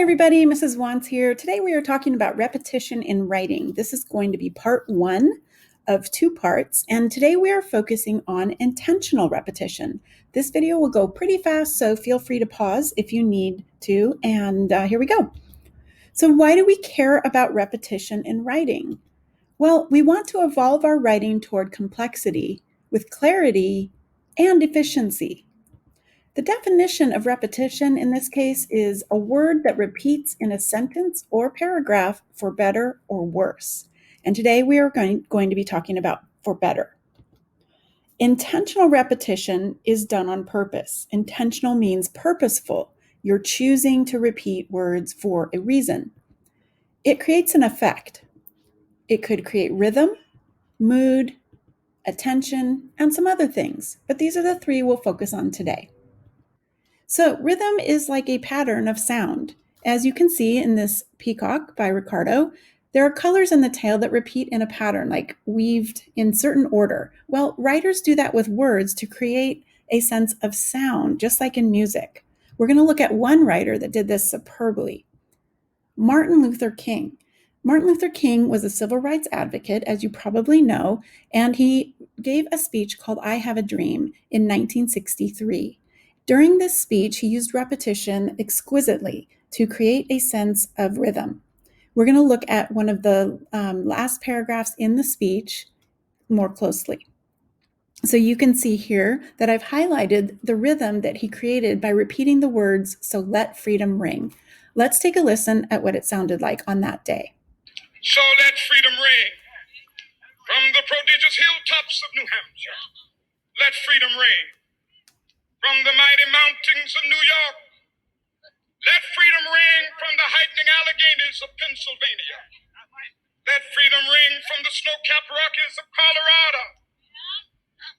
everybody, Mrs. Wants here. Today we are talking about repetition in writing. This is going to be part one of two parts, and today we are focusing on intentional repetition. This video will go pretty fast, so feel free to pause if you need to, and here we go. So why do we care about repetition in writing? Well, we want to evolve our writing toward complexity with clarity and efficiency. The definition of repetition in this case is a word that repeats in a sentence or paragraph for better or worse. And today we are going to be talking about for better. Intentional repetition is done on purpose. Intentional means purposeful. You're choosing to repeat words for a reason. It creates an effect. It could create rhythm, mood, attention, and some other things, but these are the three we'll focus on today. So rhythm is like a pattern of sound. As you can see in this peacock by Ricardo, there are colors in the tail that repeat in a pattern, like weaved in certain order. Well, writers do that with words to create a sense of sound, just like in music. We're going to look at one writer that did this superbly, Martin Luther King. Martin Luther King was a civil rights advocate, as you probably know, and he gave a speech called I Have a Dream in 1963. During this speech, he used repetition exquisitely to create a sense of rhythm. We're going to look at one of the last paragraphs in the speech more closely. So you can see here that I've highlighted the rhythm that he created by repeating the words, "So let freedom ring." Let's take a listen at what it sounded like on that day. So let freedom ring from the prodigious hilltops of New Hampshire. Let freedom ring from the mighty mountains of New York. Let freedom ring from the heightening Alleghenies of Pennsylvania. Let freedom ring from the snow-capped Rockies of Colorado.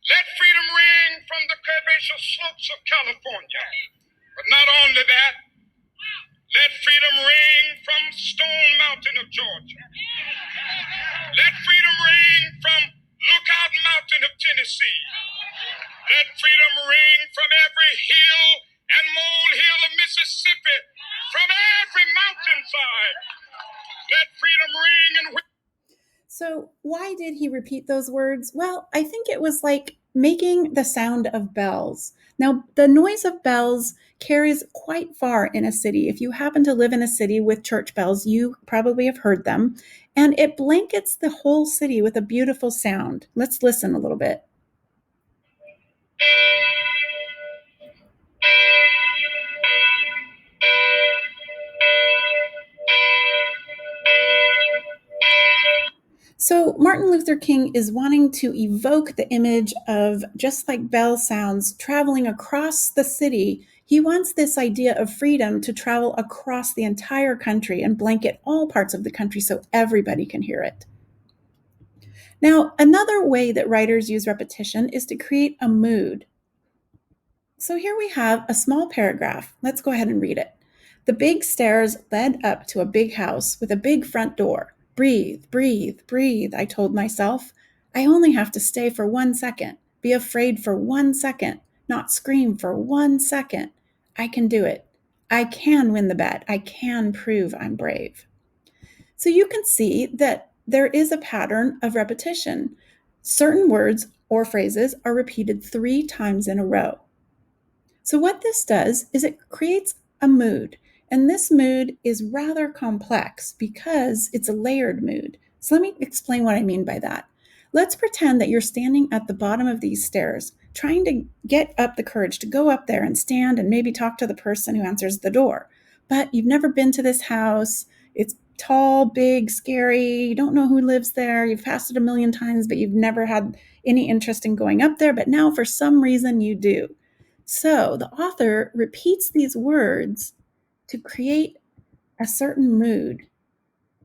Let freedom ring from the curvaceous slopes of California. But not only that, let freedom ring from Stone Mountain of Georgia. Let freedom ring from Lookout Mountain of Tennessee. Let freedom ring from every hill and molehill of Mississippi, from every mountainside. Let freedom ring and So why did he repeat those words? Well, I think it was like making the sound of bells. Now, the noise of bells carries quite far in a city. If you happen to live in a city with church bells, you probably have heard them. And it blankets the whole city with a beautiful sound. Let's listen a little bit. So Martin Luther King is wanting to evoke the image of, just like bell sounds traveling across the city, he wants this idea of freedom to travel across the entire country and blanket all parts of the country so everybody can hear it. Now, another way that writers use repetition is to create a mood. So here we have a small paragraph. Let's go ahead and read it. The big stairs led up to a big house with a big front door. Breathe, breathe, breathe, I told myself. I only have to stay for 1 second, be afraid for 1 second, not scream for 1 second. I can do it. I can win the bet. I can prove I'm brave. So you can see that there is a pattern of repetition. Certain words or phrases are repeated 3 times in a row. So what this does is it creates a mood. And this mood is rather complex because it's a layered mood. So let me explain what I mean by that. Let's pretend that you're standing at the bottom of these stairs, trying to get up the courage to go up there and stand and maybe talk to the person who answers the door. But you've never been to this house. It's tall, big, scary. You don't know who lives there. You've passed it a million times, but you've never had any interest in going up there. But now for some reason you do. So the author repeats these words to create a certain mood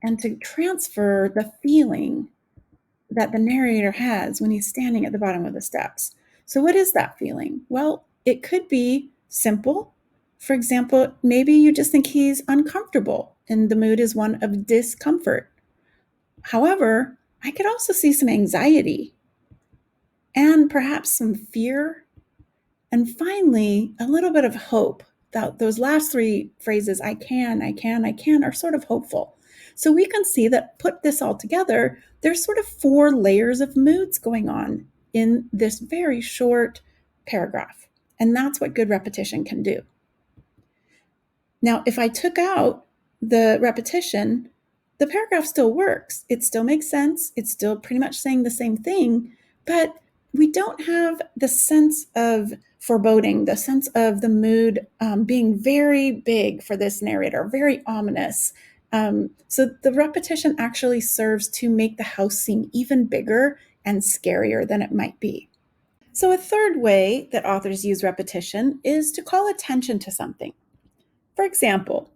and to transfer the feeling that the narrator has when he's standing at the bottom of the steps. So what is that feeling? Well, it could be simple. For example, maybe you just think he's uncomfortable and the mood is one of discomfort. However, I could also see some anxiety and perhaps some fear, and finally, a little bit of hope those last three phrases, I can, are sort of hopeful. So we can see that put this all together, there's sort of 4 layers of moods going on in this very short paragraph. And that's what good repetition can do. Now, if I took out the repetition, the paragraph still works. It still makes sense. It's still pretty much saying the same thing, but we don't have the sense of foreboding, the sense of the mood being very big for this narrator, very ominous. So the repetition actually serves to make the house seem even bigger and scarier than it might be. So a third way that authors use repetition is to call attention to something. For example,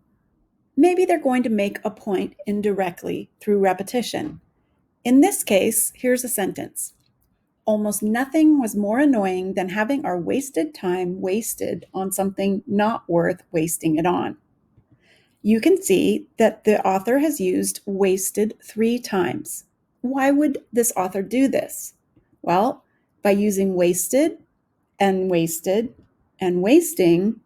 maybe they're going to make a point indirectly through repetition. In this case, here's a sentence. Almost nothing was more annoying than having our wasted time wasted on something not worth wasting it on. You can see that the author has used wasted 3 times. Why would this author do this? Well, by using wasted and wasted and wasting,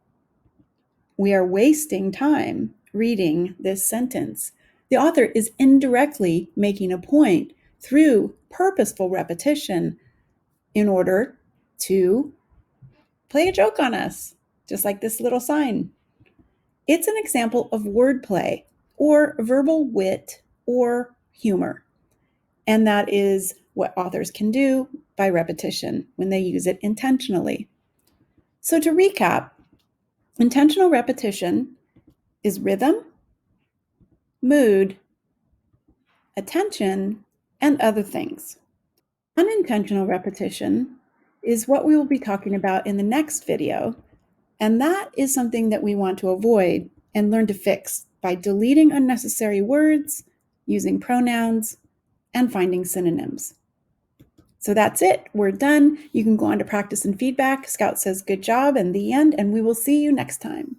we are wasting time reading this sentence. The author is indirectly making a point through purposeful repetition in order to play a joke on us, just like this little sign. It's an example of wordplay or verbal wit or humor. And that is what authors can do by repetition when they use it intentionally. So to recap, intentional repetition is rhythm, mood, attention, and other things. Unintentional repetition is what we will be talking about in the next video, and that is something that we want to avoid and learn to fix by deleting unnecessary words, using pronouns, and finding synonyms. So that's it. We're done. You can go on to practice and feedback. Scout says good job and the end, and we will see you next time.